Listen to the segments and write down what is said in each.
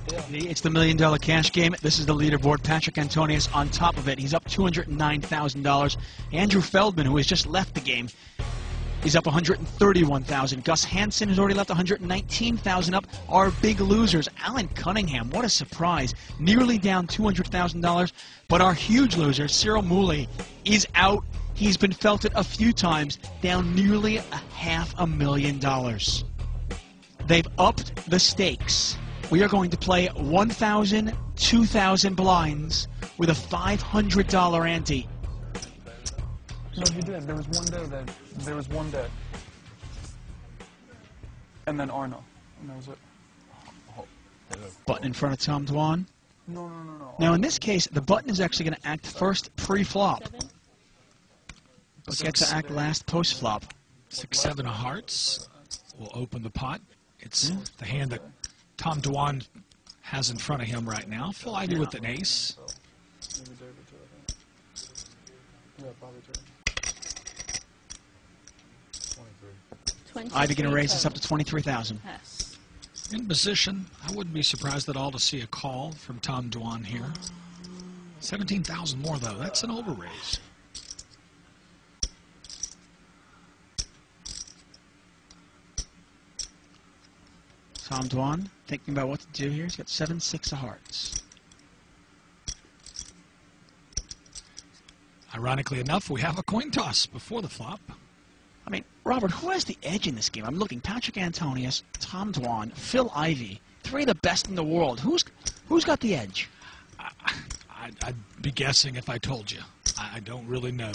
It's the $1 million cash game. This is the leaderboard. Patrick Antonius on top of it. He's up $209,000. Andrew Feldman, who has just left the game, he's up $131,000. Gus Hansen has already left $119,000 up. Our big losers, Alan Cunningham, what a surprise. Nearly down $200,000. But our huge loser, Cyril Mooley, is out. He's been felted a few times, down nearly $500,000. They've upped the stakes. We are going to play 1,000, 2,000 blinds with a $500 ante. No, he did. There was one day. And then Arno. And that was it. Button in front of Tom Dwan. No. Now, in this case, the button is actually going to act first pre-flop. But get to act last post-flop. 6-7 of hearts will open the pot. It's the hand that Tom Dwan has in front of him right now. Phil Ivey with an ace. Ivey going to raise this up to 23,000. Yes. In position, I wouldn't be surprised at all to see a call from Tom Dwan here. 17,000 more, though. That's an overraise. Tom Dwan thinking about what to do here. He's got 7-6 of hearts. Ironically enough, we have a coin toss before the flop. I mean, Robert, who has the edge in this game? I'm looking. Patrick Antonius, Tom Dwan, Phil Ivey. Three of the best in the world. Who's got the edge? I'd be guessing if I told you. I don't really know.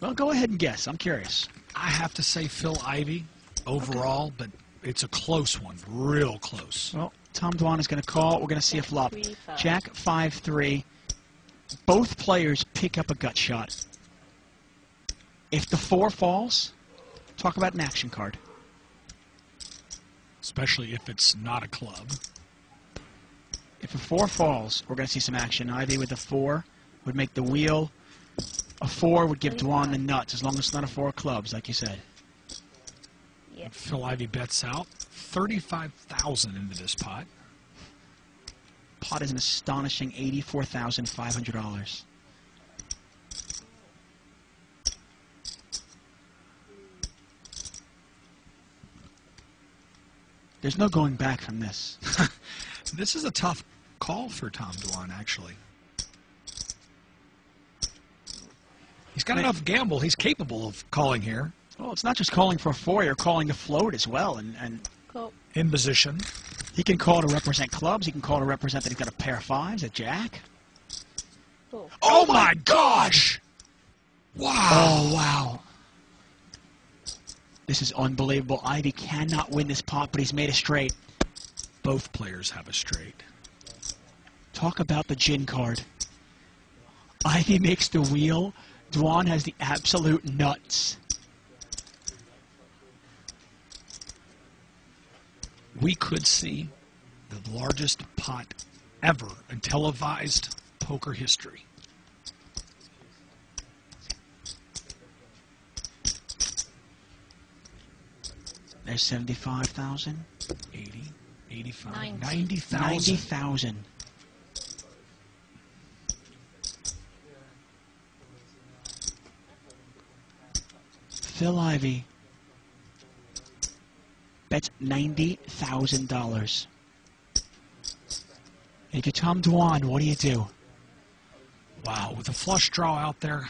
Well, go ahead and guess. I'm curious. I have to say Phil Ivey overall, but it's a close one. Real close. Well, Tom Dwan is going to call. We're going to see a flop. Jack 5-3. Both players pick up a gut shot. If the 4 falls, talk about an action card. Especially if it's not a club. If a 4 falls, we're going to see some action. Ivey with a 4 would make the wheel. A 4 would give Dwan the nuts, as long as it's not a 4 of clubs, like you said. Yes. Phil Ivey bets out 35,000 into this pot. Pot is an astonishing $84,500. There's no going back from this. This is a tough call for Tom Dwan, actually. He's got enough gamble. He's capable of calling here. Well, it's not just calling for a 4, you're calling to float as well. And Cool. In position. he can call to represent clubs. He can call to represent that he's got a pair of 5s, a jack. Cool. Oh my gosh! Wow. Oh, wow. This is unbelievable. Ivey cannot win this pot, but he's made a straight. Both players have a straight. Talk about the gin card. Ivey makes the wheel. Dwan has the absolute nuts. We could see the largest pot ever in televised poker history. There's 75,000. 80, 85, 90. 90,000. 90,000. Phil Ivey bets $90,000. If you're Tom Dwan, what do you do? Wow, with a flush draw out there,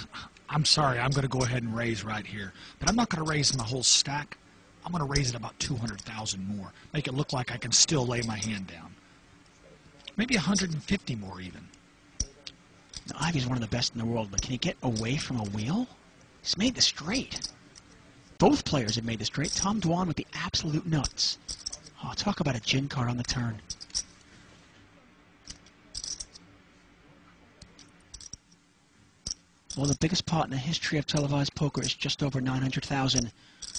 I'm sorry, I'm going to go ahead and raise right here. But I'm not going to raise my whole stack. I'm going to raise it about 200,000 more. Make it look like I can still lay my hand down. Maybe 150 more even. Now, Ivey's one of the best in the world, but can he get away from a wheel? He's made the straight. Both players have made the straight. Tom Dwan with the absolute nuts. Oh, talk about a gin card on the turn. Well, the biggest pot in the history of televised poker is just over 900,000.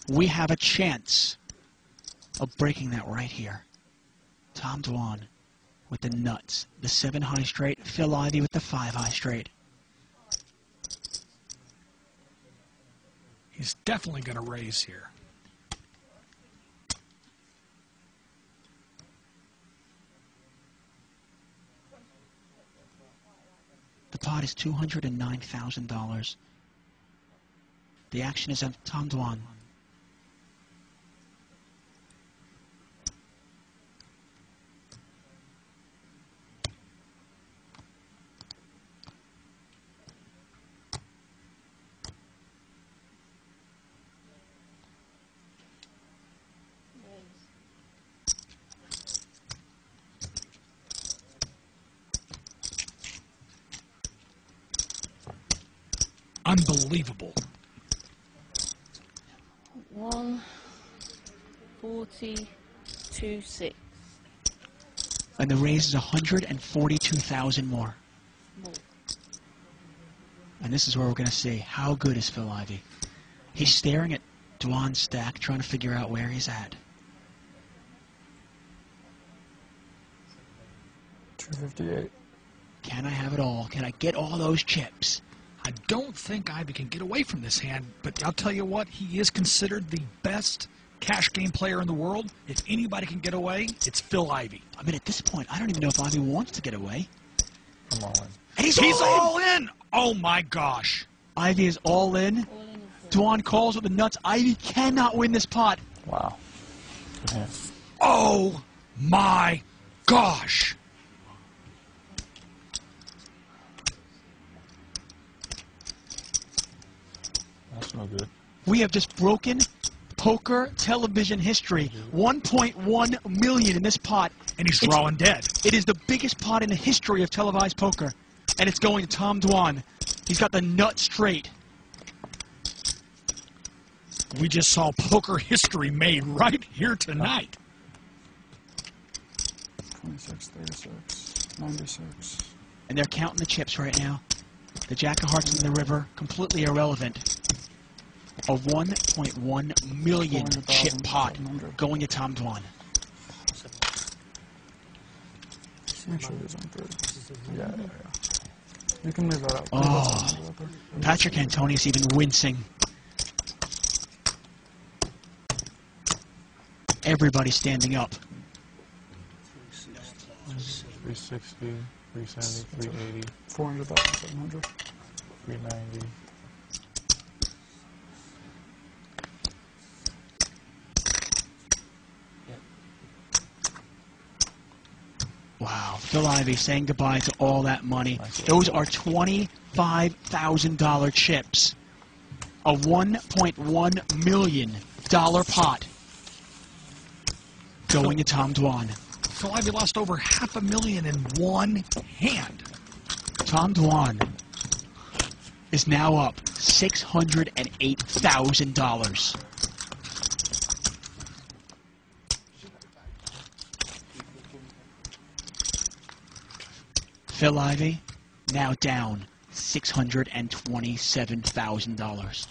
We have a chance of breaking that right here. Tom Dwan with the nuts. The 7 high straight. Phil Ivey with the 5 high straight. He's definitely going to raise here. pot is $209,000. The action is on Tom Dwan. Unbelievable. 142.6. And the raise is 142,000 more. More. And this is where we're going to see how good is Phil Ivey. He's staring at Dwan's stack, trying to figure out where he's at. 258. Can I have it all? Can I get all those chips? I don't think Ivey can get away from this hand, but I'll tell you what, he is considered the best cash game player in the world. If anybody can get away, it's Phil Ivey. I mean, at this point, I don't even know if Ivey wants to get away. I'm all in. And he's all in! Oh my gosh. Ivey is all in. All in Dwan calls with the nuts. Ivey cannot win this pot. Wow. Good hand. Oh my gosh. That's no good. We have just broken poker television history. 1.1 million in this pot. And he's drawing dead. It is the biggest pot in the history of televised poker. And it's going to Tom Dwan. He's got the nut straight. We just saw poker history made right here tonight. 26, 36, 96. And they're counting the chips right now. The Jack of Hearts in the river, completely irrelevant. A 1.1 million chip pot going to Tom Dwan. Make sure it is on 30. Yeah. You can leave that out. Oh, Patrick Antonius even wincing. Everybody standing up. 360, 370, 380, 400,700, 390. Wow, Phil Ivey saying goodbye to all that money. Those are $25,000 chips. A $1.1 million pot going to Tom Dwan. Phil Ivey lost over $500,000 in one hand. Tom Dwan is now up $608,000. Phil Ivey now down $627,000.